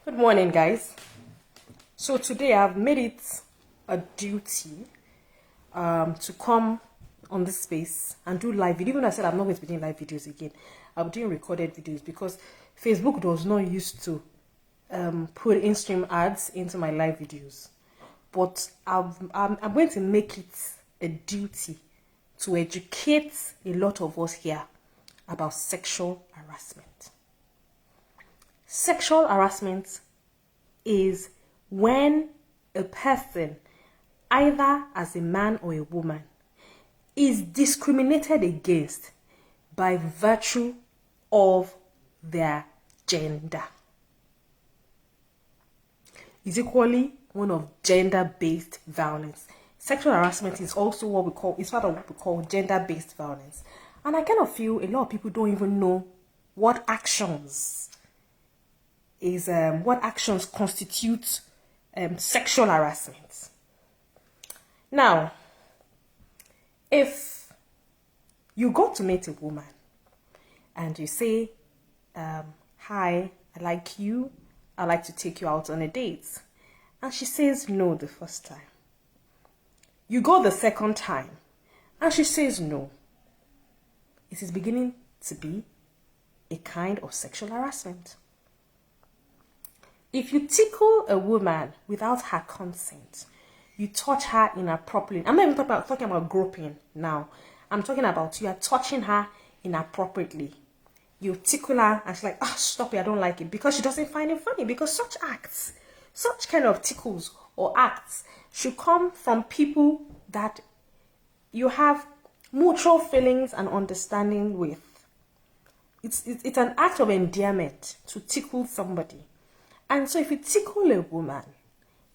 Good morning, guys. So today I've made it a duty to come on this space and do live video. Even though I said I'm not going to be doing live videos again, I'm doing recorded videos because Facebook does not used to put in-stream ads into my live videos. But I'm going to make it a duty to educate a lot of us here about sexual harassment. Sexual harassment is when a person, either as a man or a woman, is discriminated against by virtue of their gender. It's equally one of gender-based violence. Sexual harassment is also what we call, it's part of what we call gender-based violence. And I kind of feel a lot of people don't even know what actions constitute sexual harassment. Now, if you go to meet a woman and you say, hi, I like you, I'd like to take you out on a date, and she says no the first time. You go the second time and she says no. It is beginning to be a kind of sexual harassment. If you tickle a woman without her consent, you touch her inappropriately. I'm not even talking about groping now. I'm talking about you are touching her inappropriately. You tickle her and she's like, stop it, I don't like it. Because she doesn't find it funny. Because such acts, such kind of tickles or acts should come from people that you have mutual feelings and understanding with. It's an act of endearment to tickle somebody. And so if you tickle a woman,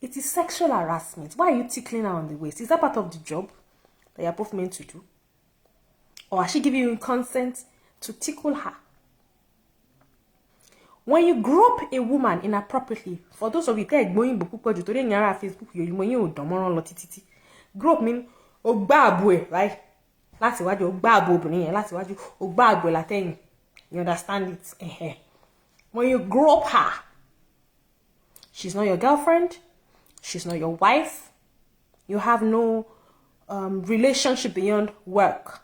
it is sexual harassment. Why are you tickling her on the waist? Is that part of the job that you're both meant to do? Or is she giving you consent to tickle her? When you grope a woman inappropriately, for those of you that are going to Facebook, grope means right? That's what you you understand it? When you grope her, she's not your girlfriend. She's not your wife. You have no relationship beyond work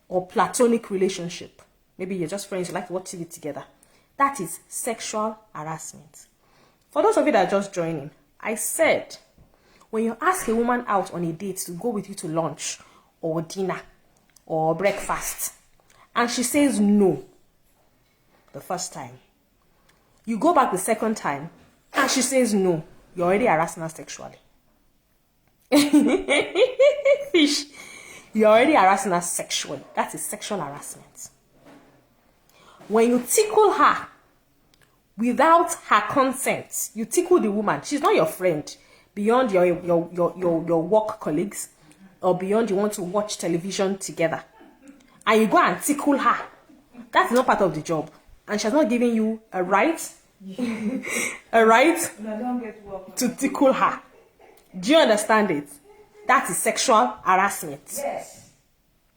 or platonic relationship. Maybe you're just friends. You like to watch TV together. That is sexual harassment. For those of you that are just joining, I said, when you ask a woman out on a date to go with you to lunch or dinner or breakfast, and she says no the first time, you go back the second time, and she says no, you're already harassing her sexually. Fish. You're already harassing her sexually. That is sexual harassment. When you tickle her without her consent, you tickle the woman. She's not your friend beyond your work colleagues or beyond you want to watch television together. And you go and tickle her. That's not part of the job. And she's not giving you a right to tickle her. Do you understand it? That is sexual harassment. Yes.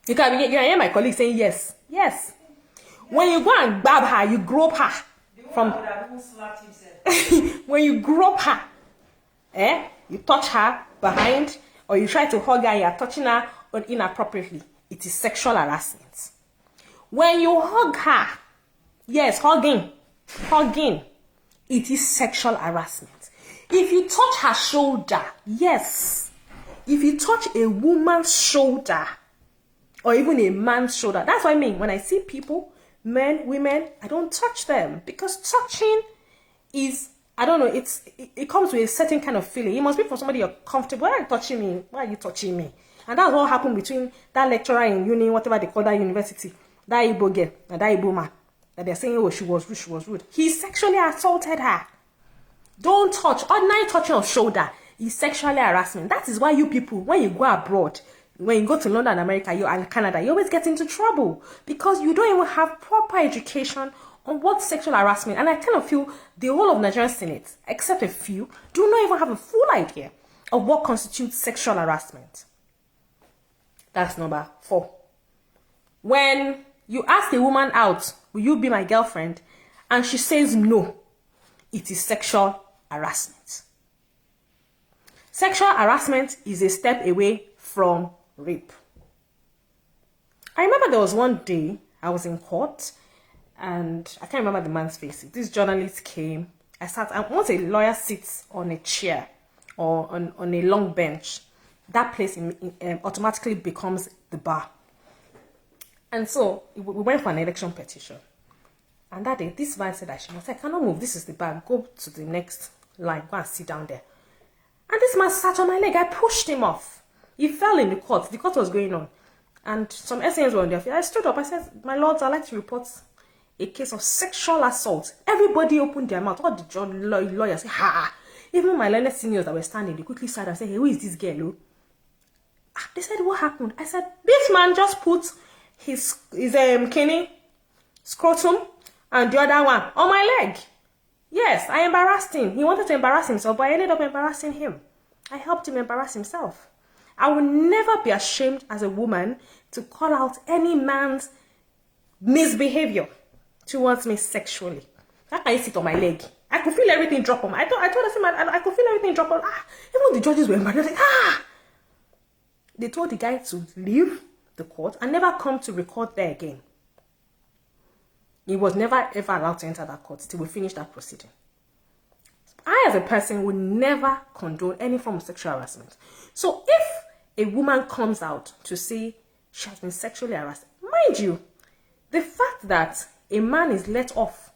You can hear my colleague saying yes. Yes. When you go and grab her, you grope her. When you grope her, you touch her behind, or you try to hug her and you're touching her inappropriately. It is sexual harassment. When you hug her, yes, hugging, it is sexual harassment. If you touch her shoulder, yes. If you touch a woman's shoulder, or even a man's shoulder, that's what I mean. When I see people, men, women, I don't touch them. Because touching is, I don't know, it comes with a certain kind of feeling. It must be for somebody you're comfortable. Why are you touching me? Why are you touching me? And that's what happened between that lecturer in uni, whatever they call that university, that Igbo girl, and that Igbo man. That they're saying, oh, she was rude. He sexually assaulted her. Don't touch. Ordinary touching of shoulder is sexually harassment. That is why you people, when you go abroad, when you go to London, America, and Canada, you always get into trouble because you don't even have proper education on what sexual harassment. And I kind of feel the whole of Nigerian Senate, except a few, do not even have a full idea of what constitutes sexual harassment. That's number 4. When you ask a woman out, will you be my girlfriend? And she says no. it is sexual harassment. Sexual harassment is a step away from rape. I remember there was one day I was in court and I can't remember the man's face. This journalist came. And once a lawyer sits on a chair or on a long bench, that place automatically becomes the bar. And so we went for an election petition. And that day, this man said, I cannot move. This is the bar. Go to the next line. Go and sit down there. And this man sat on my leg. I pushed him off. He fell in the court. The court was going on. And some SNs were on their feet. I stood up. I said, my lords, I'd like to report a case of sexual assault. Everybody opened their mouth. All the lawyers said, ha! Even my learned seniors that were standing, they quickly sat and said, hey, who is this girl? They said, what happened? I said, this man just put his kidney, scrotum, and the other one on my leg. Yes, I embarrassed him. He wanted to embarrass himself, but I ended up embarrassing him. I helped him embarrass himself. I will never be ashamed as a woman to call out any man's misbehavior towards me sexually. How can you sit on my leg? I could feel everything drop on my... I told him I could feel everything drop on... Even the judges were mad. They were like, They told the guy to leave the court and never come to record there again. He was never ever allowed to enter that court till we finished that proceeding. I, as a person, would never condone any form of sexual harassment. So if a woman comes out to say she has been sexually harassed, mind you, the fact that a man is let off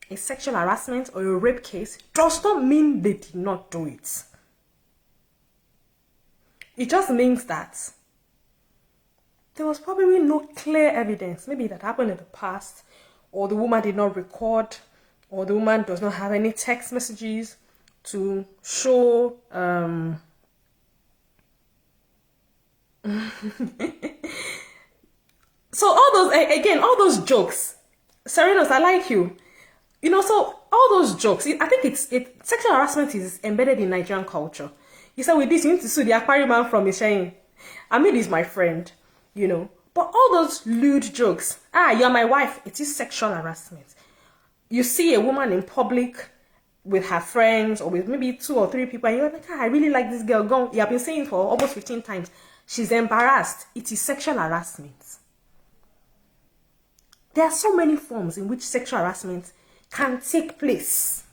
a sexual harassment or a rape case does not mean they did not do it. It just means that there was probably no clear evidence. Maybe that happened in the past, or the woman did not record, or the woman does not have any text messages to show So all those jokes, Serenos, I like you. So all those jokes, I think sexual harassment is embedded in Nigerian culture. You said with this, you need to sue the Akpabio man from Ishane. Amid is my friend, But all those lewd jokes, you're my wife, it is sexual harassment. You see a woman in public with her friends or with maybe 2 or 3 people, and you're like, I really like this girl. Go. You have been saying for almost 15 times. She's embarrassed. It is sexual harassment. There are so many forms in which sexual harassment can take place.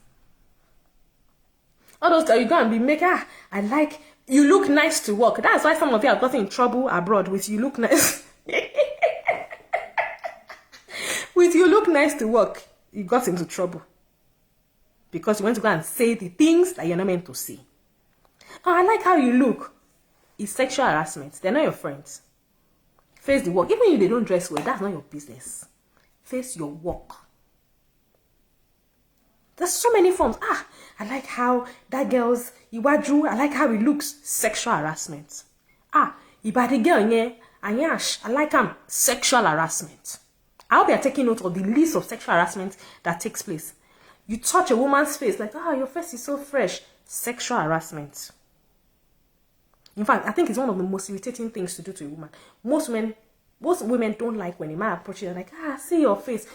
All those that you go and be making, I like, you look nice to work. That's why some of you have gotten in trouble abroad with you look nice. With you look nice to work, you got into trouble. Because you went to go and say the things that you're not meant to say. I like how you look. It's sexual harassment. They're not your friends. Face the work. Even if they don't dress well, that's not your business. Face your work. There's so many forms. I like how that girl's Iwaju, I like how he looks. Sexual harassment. Ibadi girl, Anyash, I like him. Sexual harassment. I hope you're taking note of the list of sexual harassment that takes place. You touch a woman's face, like, your face is so fresh. Sexual harassment. In fact, I think it's one of the most irritating things to do to a woman. Most women don't like when a man approaches you, like, see your face.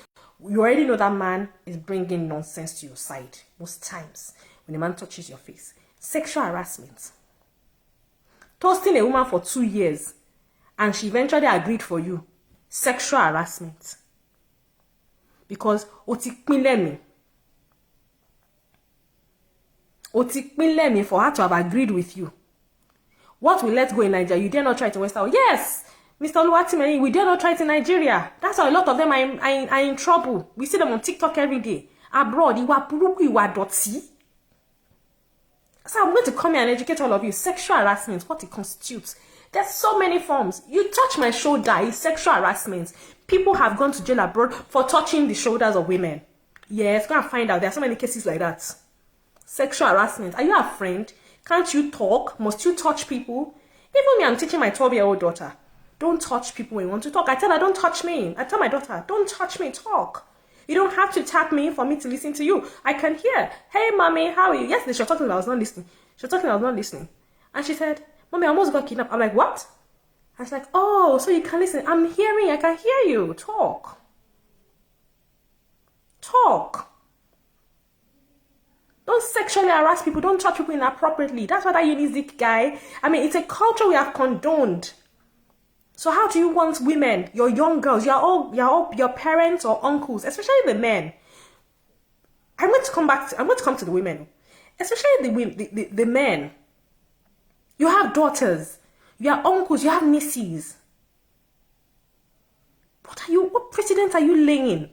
You already know that man is bringing nonsense to your side. Most times, when a man touches your face. Sexual harassment. Toasting a woman for 2 years, and she eventually agreed for you. Sexual harassment. Because, otikpinlemi for her to have agreed with you. What we let go in Nigeria, you dare not try it in West Africa. Yes, Mr. Oluwatimeni, we dare not try it in Nigeria. That's why a lot of them are in trouble. We see them on TikTok every day. Abroad, iwa puruku, iwa doti. So I'm going to come here and educate all of you. Sexual harassment, what it constitutes. There's so many forms. You touch my shoulder, it's sexual harassment. People have gone to jail abroad for touching the shoulders of women. Yes, go and find out. There are so many cases like that. Sexual harassment. Are you a friend? Can't you talk? Must you touch people? Even me, I'm teaching my 12-year-old daughter. Don't touch people when you want to talk. I tell her, don't touch me. I tell my daughter, don't touch me, talk. You don't have to tap me for me to listen to you. I can hear. Hey, mommy, how are you? Yesterday, she was talking, I was not listening. She was talking, I was not listening. And she said, mommy, I almost got kidnapped. I'm like, what? I was like, oh, so you can listen. I'm hearing, I can hear you. Talk. Talk. sexually harass people, don't touch people inappropriately. That's what that unique guy. I mean, it's a culture we have condoned. So how do you want women, your young girls, you're all your parents or uncles, especially the men. I'm going to come to the women, especially the men. You have daughters, you have uncles, you have nieces. What precedent are you laying?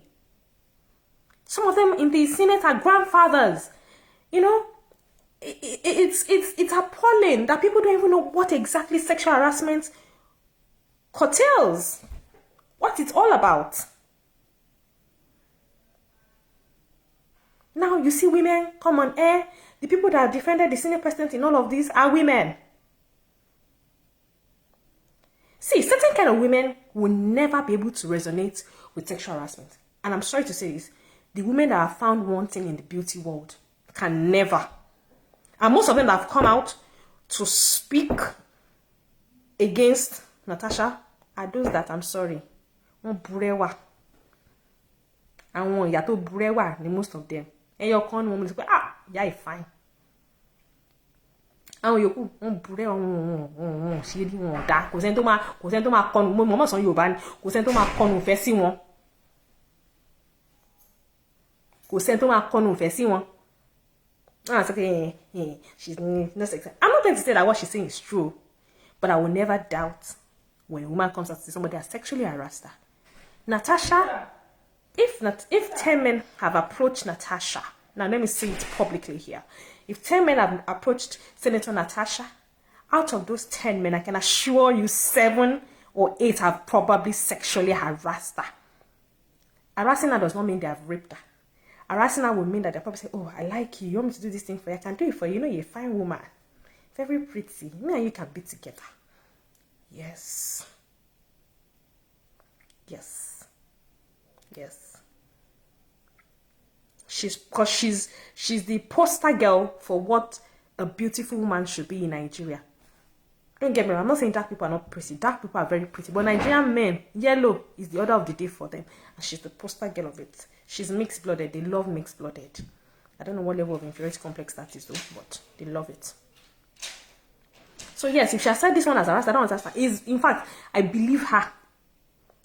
Some of them in the Senate are grandfathers. You know, it's appalling that people don't even know what exactly sexual harassment curtails, what it's all about. Now you see women come on air. The people that have defended the Senate president in all of this are women. See, certain kind of women will never be able to resonate with sexual harassment. And I'm sorry to say this, the women that are found wanting in the beauty world can never. And most of them that have come out to speak against Natasha are those that, I'm sorry, burewa. And one yato burewa, the most of them. And your con woman is yeah, fine. Àwọn yòókù wọ́n búrẹ́ wọ́n ṣe rí wọn dá kò sẹ́ni tó máa kọnu mọ́mọ́ sàn Yorùbá ni kò sẹ́ni tó máa kọnu ìfẹ́ sí wọn kò sẹ́ni tó máa kọnu ìfẹ́ sí wọn. She's no sex. I'm not going to say that what she's saying is true, but I will never doubt when a woman comes out to say somebody has sexually harassed her. Natasha, if 10 men have approached Natasha, now let me say it publicly here. If 10 men have approached Senator Natasha, out of those 10 men, I can assure you 7 or 8 have probably sexually harassed her. Harassing her does not mean they have raped her. Harassing her would mean that they probably say, oh, I like you. You want me to do this thing for you? I can do it for you. You know, you're a fine woman. Very pretty. Me and you can be together. Yes. Yes. Yes. She's the poster girl for what a beautiful woman should be in Nigeria. Don't get me wrong, I'm not saying dark people are not pretty. Dark people are very pretty. But Nigerian men, yellow is the order of the day for them. And she's the poster girl of it. She's mixed-blooded. They love mixed-blooded. I don't know what level of inferiority complex that is though, but they love it. So yes, if she has said this one as harassed, I don't understand. In fact, I believe her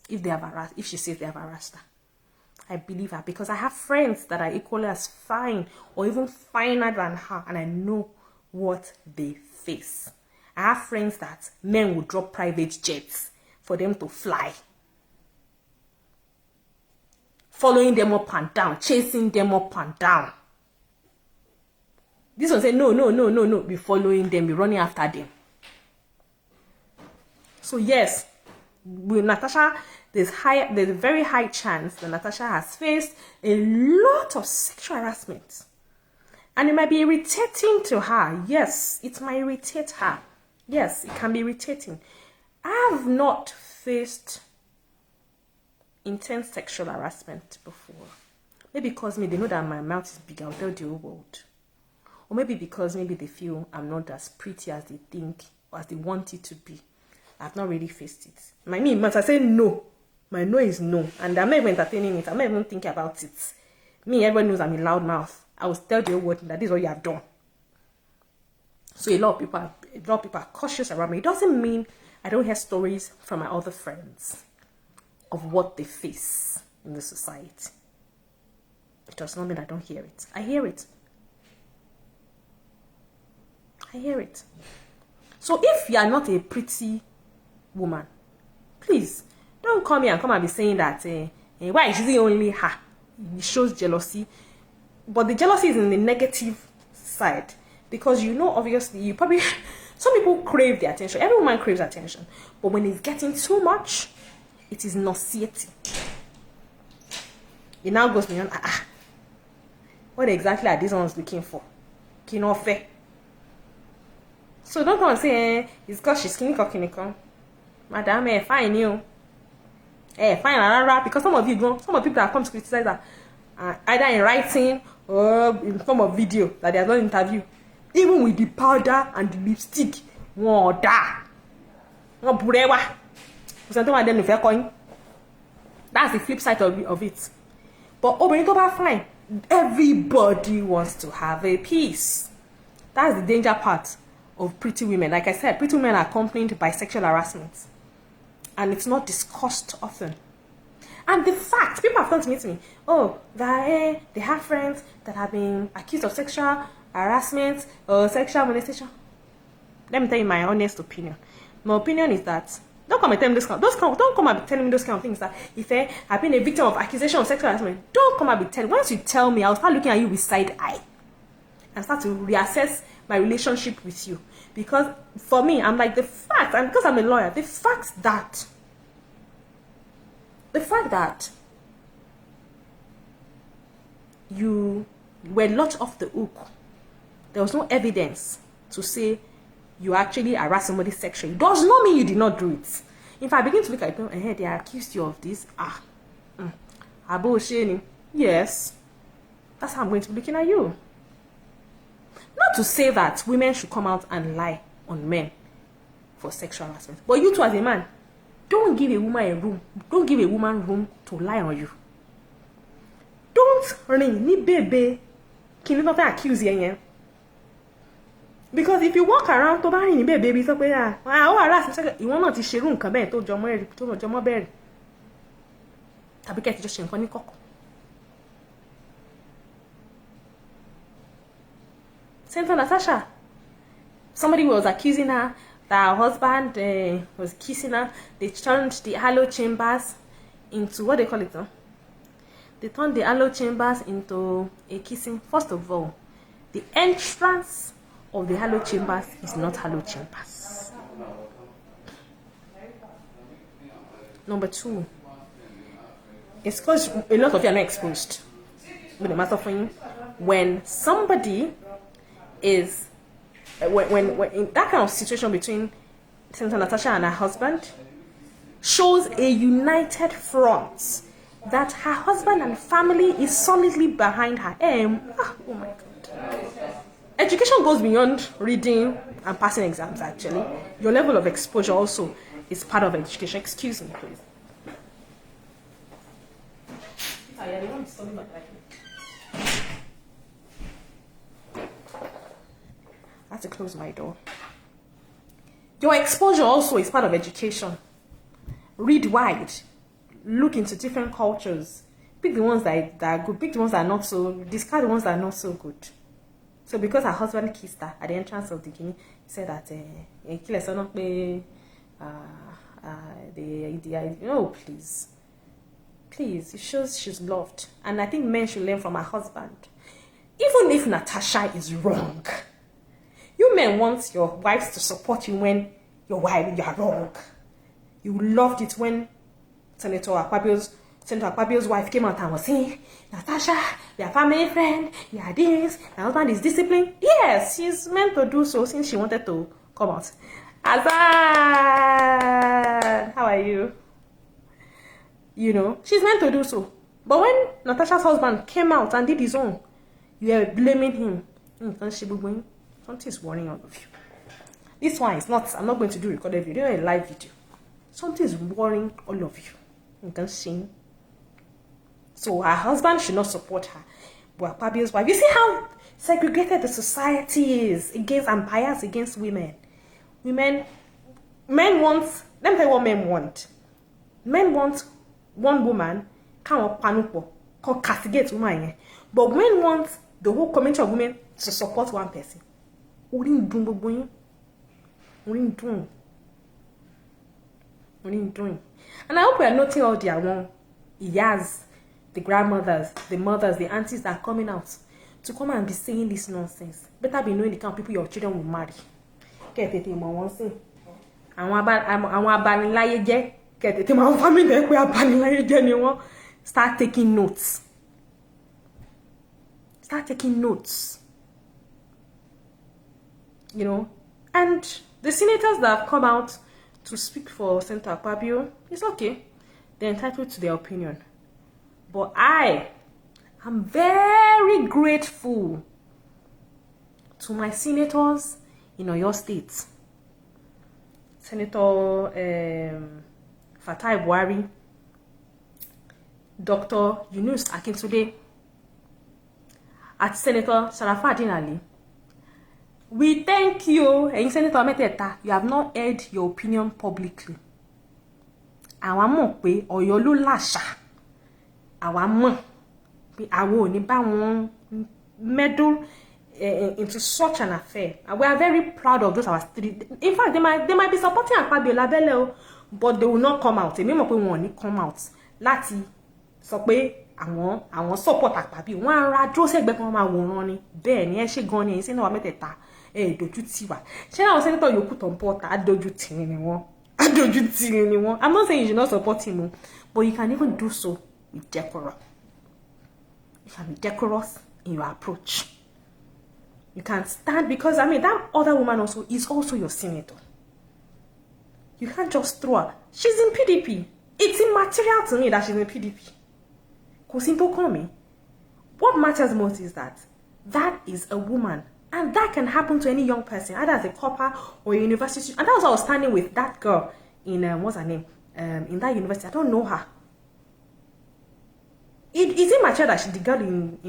if she says they have harassed her. I believe her because I have friends that are equally as fine or even finer than her, and I know what they face. I have friends that men will drop private jets for them to fly, following them up and down, chasing them up and down. This one say no, be following them, be running after them. So yes, with Natasha, there's a very high chance that Natasha has faced a lot of sexual harassment. And it might be irritating to her. Yes, it might irritate her. Yes, it can be irritating. I have not faced intense sexual harassment before. Maybe because they know that my mouth is big, I'll tell the whole world. Or maybe because they feel I'm not as pretty as they think or as they want it to be. I've not really faced it. I say no. My no is no. And I'm not even entertaining it. I'm not even thinking about it. Me, everyone knows I'm a loud mouth. I will tell the whole world that this is what you have done. So a lot of people are cautious around me. It doesn't mean I don't hear stories from my other friends of what they face in the society. It does not mean I don't hear it. I hear it. I hear it. So if you are not a pretty woman, please don't come here and come and be saying that why is it only her? It shows jealousy. But the jealousy is in the negative side. Because obviously, you probably some people crave the attention. Every woman craves attention. But when it's getting too much, it is nauseating. It now goes beyond what exactly are these ones looking for? Kinofe. So don't come and say it's because she's kiniko. Madam, fine you. Fine, because some people that come to criticize her, either in writing or in form of video that they have done interview, even with the powder and the lipstick, that's the flip side of it. But fine. Everybody wants to have a piece. That's the danger part of pretty women. Like I said, pretty women are accompanied by sexual harassment. And it's not discussed often. And the fact, people have come to me, oh, they have friends that have been accused of sexual harassment or sexual molestation. Let me tell you my honest opinion. My opinion is that don't come and tell me don't come and be telling me those kind of things that if I've been a victim of accusation of sexual harassment, don't come and be telling. Once you tell me, I'll start looking at you with side eye and start to reassess my relationship with you. Because for me, I'm like the fact, and because I'm a lawyer, the fact that you were not off the hook, there was no evidence to say you actually harassed somebody sexually, does not mean you did not do it. If I begin to look at people and they accused you of this, yes, that's how I'm going to be looking at you. Not to say that women should come out and lie on men for sexual harassment, but you too as a man, don't give a woman room to lie on you. Don't ring ni baby, can you not accuse you? Because if you walk around to buy baby, so you want not to share room come to Jomo Berry. Tabika just shame funny cock. Same for Natasha. Somebody was accusing her that her husband was kissing her. They turned the hollow chambers into what they call it. They turned the hollow chambers into a kissing. First of all, the entrance of the hollow chambers is not hollow chambers. Number two, it's because a lot of you are not exposed. With the matter for you, when somebody is when in that kind of situation between Senator Natasha and her husband shows a united front that her husband and family is solidly behind her. Oh my God. Education goes beyond reading and passing exams, actually. Your level of exposure also is part of education. Excuse me, please. I have to close my door. Your exposure also is part of education. Read wide. Look into different cultures. Pick the ones that are good. Pick the ones that are not so. Discard the ones that are not so good. So because her husband kissed her at the entrance of the Guinea, he said that please, it shows she's loved. And I think men should learn from her husband. Even if Natasha is wrong, you men want your wives to support you when you are wrong. You loved it when Senator Akpabio's wife came out and was saying, Natasha, your family friend, you are this, my husband is disciplined. Yes, she's meant to do so since she wanted to come out. Azan, how are you? You know, she's meant to do so. But when Natasha's husband came out and did his own, you are blaming him. Something is worrying all of you. This one is not, I'm not going to do recorded video, a live video. Something is worrying all of you. You can see. So her husband should not support her. But Akpabio's wife, you see how segregated the society is against and biased against women. Men want, let me tell you what men want. Men want one woman, can castigate woman. But men want the whole community of women to support one person. And I hope we are noting all the yes, the grandmothers, the mothers, the aunties that are coming out to come and be saying this nonsense. Better be knowing the kind of people your children will marry. Start taking notes. Start taking notes. You know, and the senators that have come out to speak for Senator Akpabio, it's okay. They're entitled to their opinion. But I am very grateful to my senators in Oyo State. Senator Fatai Buhari, Dr. Yunus Akintunde, at Senator Sharafadin Ali. We thank you, and Senator Meteta, you have not aired your opinion publicly. Àwa mọ̀ pé Ọ̀yọ́ ló láṣà. Àwa mọ̀ pé àwa ò ní bá wọn meddle into such an affair. And we are very proud of those our three. In fact, they might be supporting Akpabio labele, but they will not come out. Èmi mọ̀ pé wọn ò ní come out láti sọ pé àwọn support Akpabio. Wọ́n á ra dúró sẹ́gbẹ̀ẹ́ kan máa wòran ni. Bẹ́ẹ̀ ni ẹ ṣe gan ni ẹ̀yin sẹ́nà wa mẹ́tẹ̀ẹ̀ta dojú tì wá. Ṣé àwọn sẹ́nitọ̀ yòókù tó ń bọ̀ ta dojú tì ni wọ́n. Dojú tì ni wọ́n. I'm not saying you should not support him, but you can even do so with decorum. You can be decorous in your approach. You can stand, because I mean that other woman also is also your senator. You can't just throw her. She's in PDP. It's immaterial to me that she's in PDP. What matters most is that is a woman, and that can happen to any young person, either as a copper or a university. And that's why I was standing with that girl in what's her name? In that university. I don't know her. Is it material that the girl in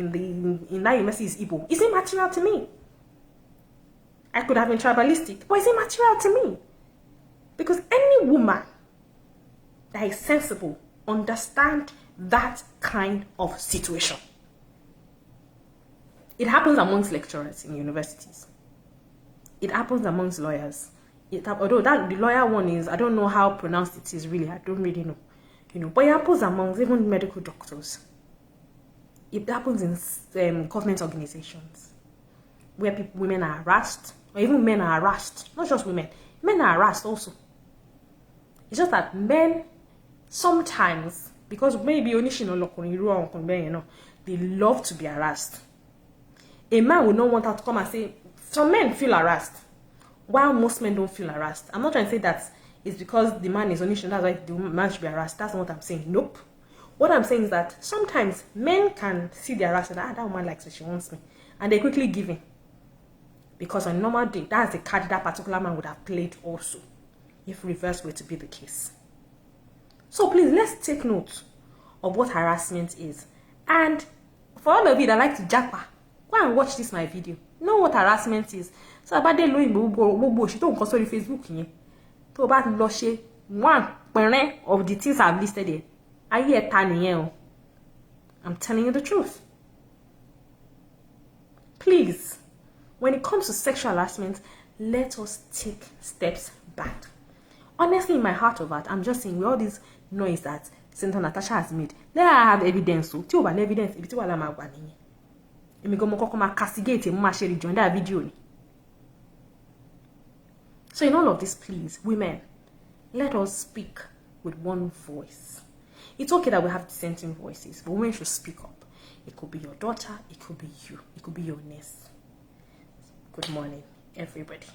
that university is Igbo? Is it material to me? I could have been tribalistic, but is it material to me? Because any woman that is sensible understand that kind of situation. It happens amongst lecturers in universities. It happens amongst lawyers. Although the lawyer one is, I don't know how pronounced it is really. I don't really know. But it happens amongst even medical doctors. It happens in government organizations where women are harassed, or even men are harassed. Not just women. Men are harassed also. It's just that men sometimes, because maybe they love to be harassed. A man would not want her to come and say, some men feel harassed, while most men don't feel harassed. I'm not trying to say that it's because the man is Onishin, that's why the man should be harassed. That's not what I'm saying. Nope. What I'm saying is that sometimes men can see the harassment, that woman likes it, she wants me, and they quickly give in. Because on a normal day, that's the card that particular man would have played also, if reverse were to be the case. So please, let's take note of what harassment is. And for all of you that like to japa, go and watch this my video. Know what harassment is. So about the low she don't console Facebook here. To about loshe one of the things I've listed here. I hear I'm telling you the truth. Please, when it comes to sexual harassment, let us take steps back. Honestly, in my heart of heart, I'm just saying, with all this noise that Senator Natasha has made, let her have evidence. So, tell about evidence. If you want to castigate join that video. So, in all of this, please, women, let us speak with one voice. It's okay that we have dissenting voices, but women should speak up. It could be your daughter, it could be you, it could be your niece. Good morning, everybody.